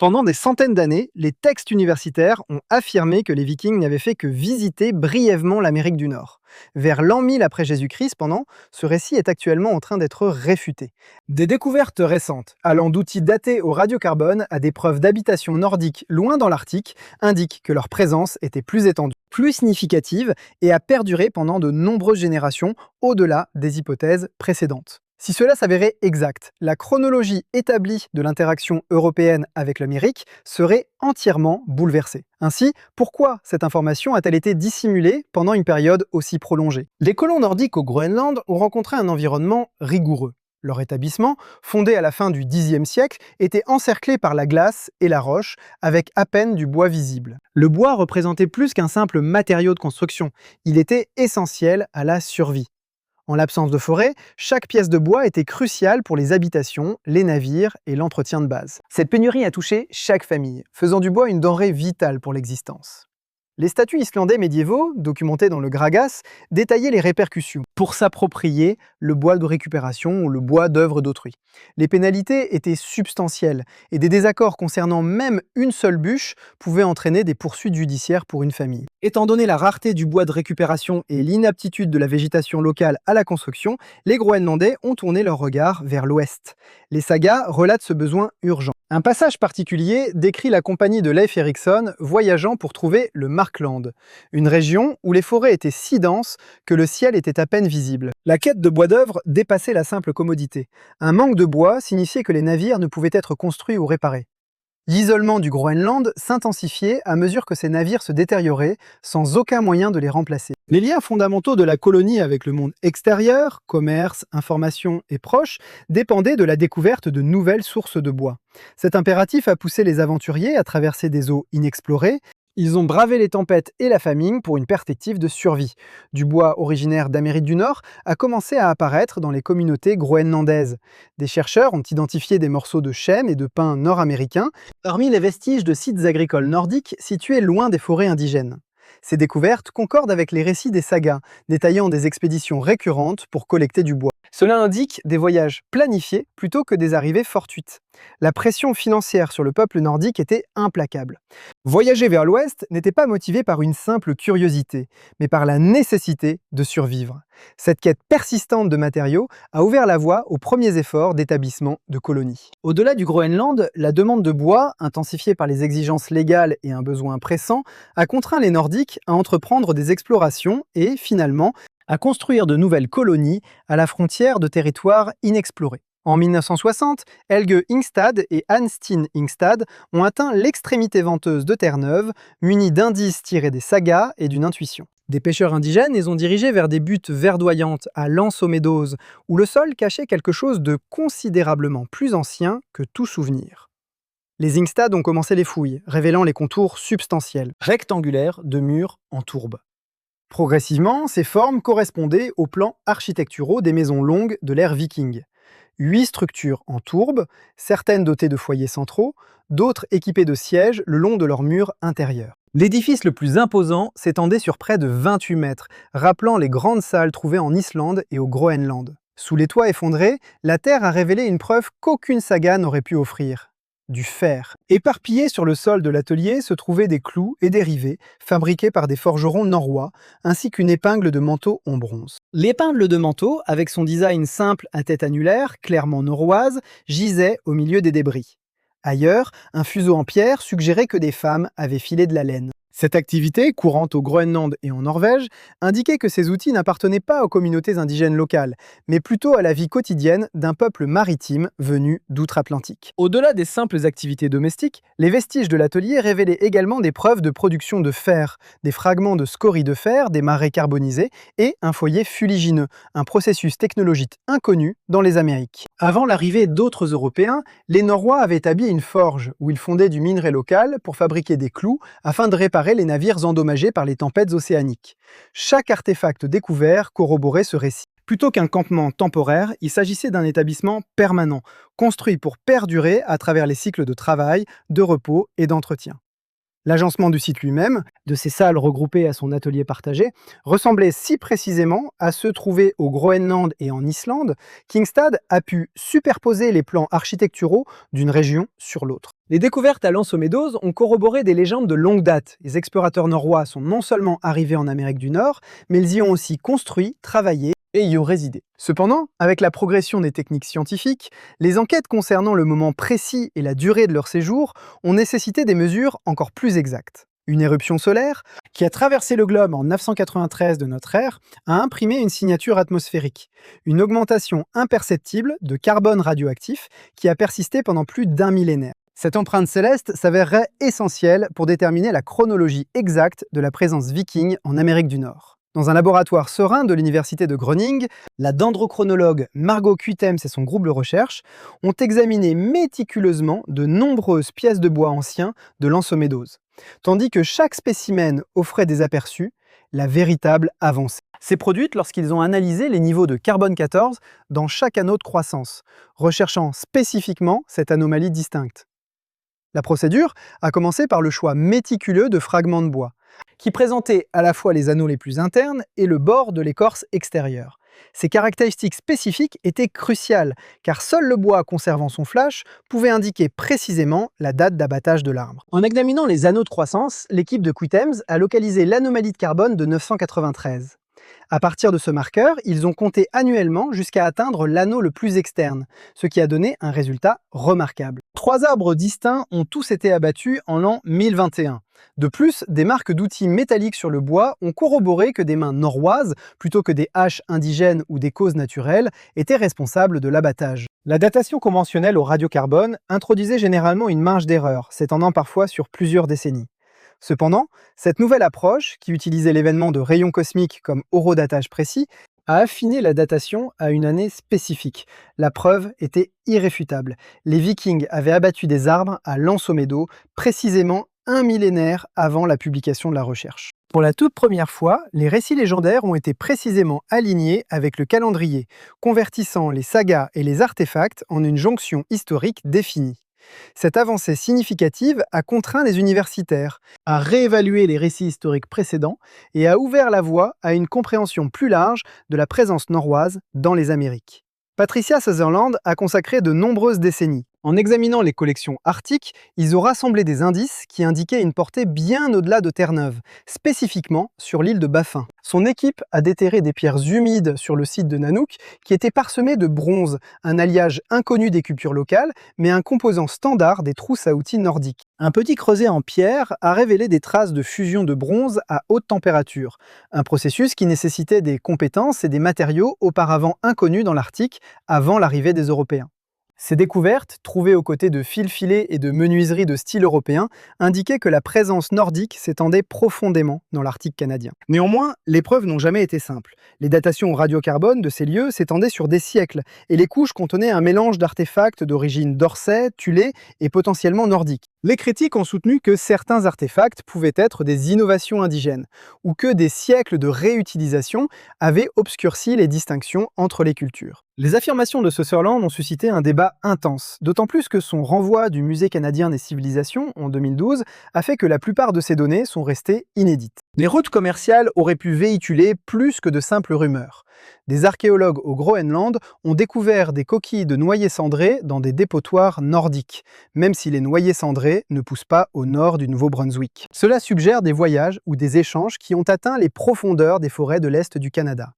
Pendant des centaines d'années, les textes universitaires ont affirmé que les Vikings n'avaient fait que visiter brièvement l'Amérique du Nord. Vers l'an 1000 après Jésus-Christ, cependant, ce récit est actuellement en train d'être réfuté. Des découvertes récentes, allant d'outils datés au radiocarbone à des preuves d'habitation nordique loin dans l'Arctique, indiquent que leur présence était plus étendue, plus significative et a perduré pendant de nombreuses générations au-delà des hypothèses précédentes. Si cela s'avérait exact, la chronologie établie de l'interaction européenne avec l'Amérique serait entièrement bouleversée. Ainsi, pourquoi cette information a-t-elle été dissimulée pendant une période aussi prolongée? Les colons nordiques au Groenland ont rencontré un environnement rigoureux. Leur établissement, fondé à la fin du Xe siècle, était encerclé par la glace et la roche, avec à peine du bois visible. Le bois représentait plus qu'un simple matériau de construction, il était essentiel à la survie. En l'absence de forêt, chaque pièce de bois était cruciale pour les habitations, les navires et l'entretien de base. Cette pénurie a touché chaque famille, faisant du bois une denrée vitale pour l'existence. Les statuts islandais médiévaux, documentés dans le Gragas, détaillaient les répercussions pour s'approprier le bois de récupération ou le bois d'œuvre d'autrui. Les pénalités étaient substantielles et des désaccords concernant même une seule bûche pouvaient entraîner des poursuites judiciaires pour une famille. Étant donné la rareté du bois de récupération et l'inaptitude de la végétation locale à la construction, les Groenlandais ont tourné leur regard vers l'ouest. Les sagas relatent ce besoin urgent. Un passage particulier décrit la compagnie de Leif Erikson voyageant pour trouver le Markland, une région où les forêts étaient si denses que le ciel était à peine visible. La quête de bois d'œuvre dépassait la simple commodité. Un manque de bois signifiait que les navires ne pouvaient être construits ou réparés. L'isolement du Groenland s'intensifiait à mesure que ces navires se détérioraient, sans aucun moyen de les remplacer. Les liens fondamentaux de la colonie avec le monde extérieur, commerce, information et proches, dépendaient de la découverte de nouvelles sources de bois. Cet impératif a poussé les aventuriers à traverser des eaux inexplorées. Ils ont bravé les tempêtes et la famine pour une perspective de survie. Du bois originaire d'Amérique du Nord a commencé à apparaître dans les communautés groenlandaises. Des chercheurs ont identifié des morceaux de chêne et de pin nord-américains parmi les vestiges de sites agricoles nordiques situés loin des forêts indigènes. Ces découvertes concordent avec les récits des sagas, détaillant des expéditions récurrentes pour collecter du bois. Cela indique des voyages planifiés plutôt que des arrivées fortuites. La pression financière sur le peuple nordique était implacable. Voyager vers l'ouest n'était pas motivé par une simple curiosité, mais par la nécessité de survivre. Cette quête persistante de matériaux a ouvert la voie aux premiers efforts d'établissement de colonies. Au-delà du Groenland, la demande de bois, intensifiée par les exigences légales et un besoin pressant, a contraint les Nordiques à entreprendre des explorations et, finalement, à construire de nouvelles colonies à la frontière de territoires inexplorés. En 1960, Helge Ingstad et Anne-Stine Ingstad ont atteint l'extrémité venteuse de Terre-Neuve, munis d'indices tirés des sagas et d'une intuition. Des pêcheurs indigènes les ont dirigés vers des buttes verdoyantes à Lands-aux-Meadows, où le sol cachait quelque chose de considérablement plus ancien que tout souvenir. Les Ingstad ont commencé les fouilles, révélant les contours substantiels, rectangulaires de murs en tourbe. Progressivement, ces formes correspondaient aux plans architecturaux des maisons longues de l'ère viking. 8 structures en tourbe, certaines dotées de foyers centraux, d'autres équipées de sièges le long de leurs murs intérieurs. L'édifice le plus imposant s'étendait sur près de 28 mètres, rappelant les grandes salles trouvées en Islande et au Groenland. Sous les toits effondrés, la terre a révélé une preuve qu'aucune saga n'aurait pu offrir. Du fer. Éparpillés sur le sol de l'atelier se trouvaient des clous et des rivets fabriqués par des forgerons norrois, ainsi qu'une épingle de manteau en bronze. L'épingle de manteau, avec son design simple à tête annulaire, clairement norroise, gisait au milieu des débris. Ailleurs, un fuseau en pierre suggérait que des femmes avaient filé de la laine. Cette activité, courante au Groenland et en Norvège, indiquait que ces outils n'appartenaient pas aux communautés indigènes locales, mais plutôt à la vie quotidienne d'un peuple maritime venu d'outre-Atlantique. Au-delà des simples activités domestiques, les vestiges de l'atelier révélaient également des preuves de production de fer, des fragments de scories de fer, des marets carbonisés et un foyer fuligineux, un processus technologique inconnu dans les Amériques. Avant l'arrivée d'autres Européens, les Norrois avaient établi une forge où ils fondaient du minerai local pour fabriquer des clous afin de réparer les navires endommagés par les tempêtes océaniques. Chaque artefact découvert corroborait ce récit. Plutôt qu'un campement temporaire, il s'agissait d'un établissement permanent, construit pour perdurer à travers les cycles de travail, de repos et d'entretien. L'agencement du site lui-même, de ses salles regroupées à son atelier partagé, ressemblait si précisément à ceux trouvés au Groenland et en Islande qu'Ingstad a pu superposer les plans architecturaux d'une région sur l'autre. Les découvertes à l'Anse aux Meadows ont corroboré des légendes de longue date. Les explorateurs norrois sont non seulement arrivés en Amérique du Nord, mais ils y ont aussi construit, travaillé et y ont résidé. Cependant, avec la progression des techniques scientifiques, les enquêtes concernant le moment précis et la durée de leur séjour ont nécessité des mesures encore plus exactes. Une éruption solaire, qui a traversé le globe en 993 de notre ère, a imprimé une signature atmosphérique, une augmentation imperceptible de carbone radioactif qui a persisté pendant plus d'un millénaire. Cette empreinte céleste s'avérerait essentielle pour déterminer la chronologie exacte de la présence viking en Amérique du Nord. Dans un laboratoire serein de l'université de Groningen, la dendrochronologue Margot Cuitems et son groupe de recherche ont examiné méticuleusement de nombreuses pièces de bois anciens de l'Anse aux Meadows, tandis que chaque spécimen offrait des aperçus, la véritable avancée s'est produite lorsqu'ils ont analysé les niveaux de carbone 14 dans chaque anneau de croissance, recherchant spécifiquement cette anomalie distincte. La procédure a commencé par le choix méticuleux de fragments de bois, qui présentaient à la fois les anneaux les plus internes et le bord de l'écorce extérieure. Ces caractéristiques spécifiques étaient cruciales, car seul le bois conservant son flash pouvait indiquer précisément la date d'abattage de l'arbre. En examinant les anneaux de croissance, l'équipe de Cuitems a localisé l'anomalie de carbone de 993. À partir de ce marqueur, ils ont compté annuellement jusqu'à atteindre l'anneau le plus externe, ce qui a donné un résultat remarquable. 3 arbres distincts ont tous été abattus en l'an 1021. De plus, des marques d'outils métalliques sur le bois ont corroboré que des mains norroises, plutôt que des haches indigènes ou des causes naturelles, étaient responsables de l'abattage. La datation conventionnelle au radiocarbone introduisait généralement une marge d'erreur, s'étendant parfois sur plusieurs décennies. Cependant, cette nouvelle approche, qui utilisait l'événement de rayons cosmiques comme horodatage précis, a affiné la datation à une année spécifique. La preuve était irréfutable. Les Vikings avaient abattu des arbres à l'Anse aux Meadows, précisément un millénaire avant la publication de la recherche. Pour la toute première fois, les récits légendaires ont été précisément alignés avec le calendrier, convertissant les sagas et les artefacts en une jonction historique définie. Cette avancée significative a contraint les universitaires à réévaluer les récits historiques précédents et a ouvert la voie à une compréhension plus large de la présence norroise dans les Amériques. Patricia Sutherland a consacré de nombreuses décennies. En examinant les collections arctiques, ils ont rassemblé des indices qui indiquaient une portée bien au-delà de Terre-Neuve, spécifiquement sur l'île de Baffin. Son équipe a déterré des pierres humides sur le site de Nanook qui étaient parsemées de bronze, un alliage inconnu des cultures locales, mais un composant standard des trousses à outils nordiques. Un petit creuset en pierre a révélé des traces de fusion de bronze à haute température, un processus qui nécessitait des compétences et des matériaux auparavant inconnus dans l'Arctique avant l'arrivée des Européens. Ces découvertes, trouvées aux côtés de fils filets et de menuiseries de style européen, indiquaient que la présence nordique s'étendait profondément dans l'Arctique canadien. Néanmoins, les preuves n'ont jamais été simples. Les datations au radiocarbone de ces lieux s'étendaient sur des siècles, et les couches contenaient un mélange d'artefacts d'origine d'Orsay, Thulé et potentiellement nordique. Les critiques ont soutenu que certains artefacts pouvaient être des innovations indigènes, ou que des siècles de réutilisation avaient obscurci les distinctions entre les cultures. Les affirmations de Sutherland ont suscité un débat intense, d'autant plus que son renvoi du Musée canadien des civilisations en 2012 a fait que la plupart de ces données sont restées inédites. Les routes commerciales auraient pu véhiculer plus que de simples rumeurs. Des archéologues au Groenland ont découvert des coquilles de noyers cendrés dans des dépotoirs nordiques, même si les noyers cendrés ne poussent pas au nord du Nouveau-Brunswick. Cela suggère des voyages ou des échanges qui ont atteint les profondeurs des forêts de l'Est du Canada.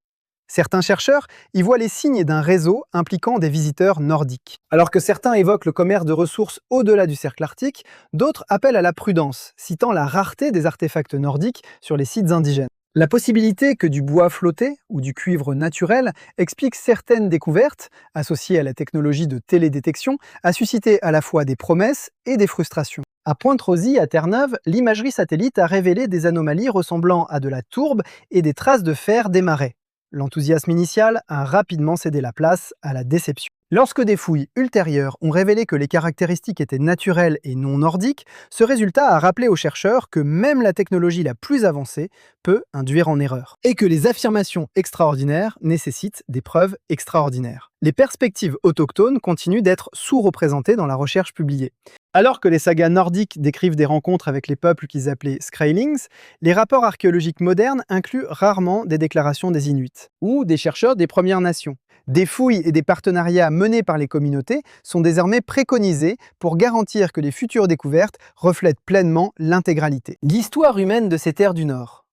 Certains chercheurs y voient les signes d'un réseau impliquant des visiteurs nordiques. Alors que certains évoquent le commerce de ressources au-delà du cercle arctique, d'autres appellent à la prudence, citant la rareté des artefacts nordiques sur les sites indigènes. La possibilité que du bois flotté ou du cuivre naturel explique certaines découvertes, associées à la technologie de télédétection, a suscité à la fois des promesses et des frustrations. À Pointe-Rosy, à Terre-Neuve, l'imagerie satellite a révélé des anomalies ressemblant à de la tourbe et des traces de fer des marais. L'enthousiasme initial a rapidement cédé la place à la déception. Lorsque des fouilles ultérieures ont révélé que les caractéristiques étaient naturelles et non nordiques, ce résultat a rappelé aux chercheurs que même la technologie la plus avancée peut induire en erreur, et que les affirmations extraordinaires nécessitent des preuves extraordinaires. Les perspectives autochtones continuent d'être sous-représentées dans la recherche publiée. Alors que les sagas nordiques décrivent des rencontres avec les peuples qu'ils appelaient Skraelings, les rapports archéologiques modernes incluent rarement des déclarations des Inuits ou des chercheurs des Premières Nations. Des fouilles et des partenariats menés par les communautés sont désormais préconisés pour garantir que les futures découvertes reflètent pleinement l'intégralité. L'histoire humaine de ces terres du Nord.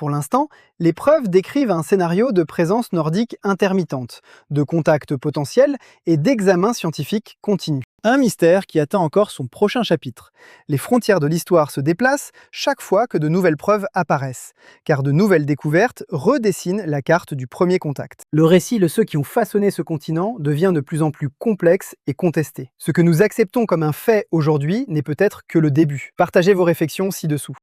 Pour l'instant, les preuves décrivent un scénario de présence nordique intermittente, de contacts potentiels et d'examens scientifiques continus. Un mystère qui attend encore son prochain chapitre. Les frontières de l'histoire se déplacent chaque fois que de nouvelles preuves apparaissent, car de nouvelles découvertes redessinent la carte du premier contact. Le récit de ceux qui ont façonné ce continent devient de plus en plus complexe et contesté. Ce que nous acceptons comme un fait aujourd'hui n'est peut-être que le début. Partagez vos réflexions ci-dessous.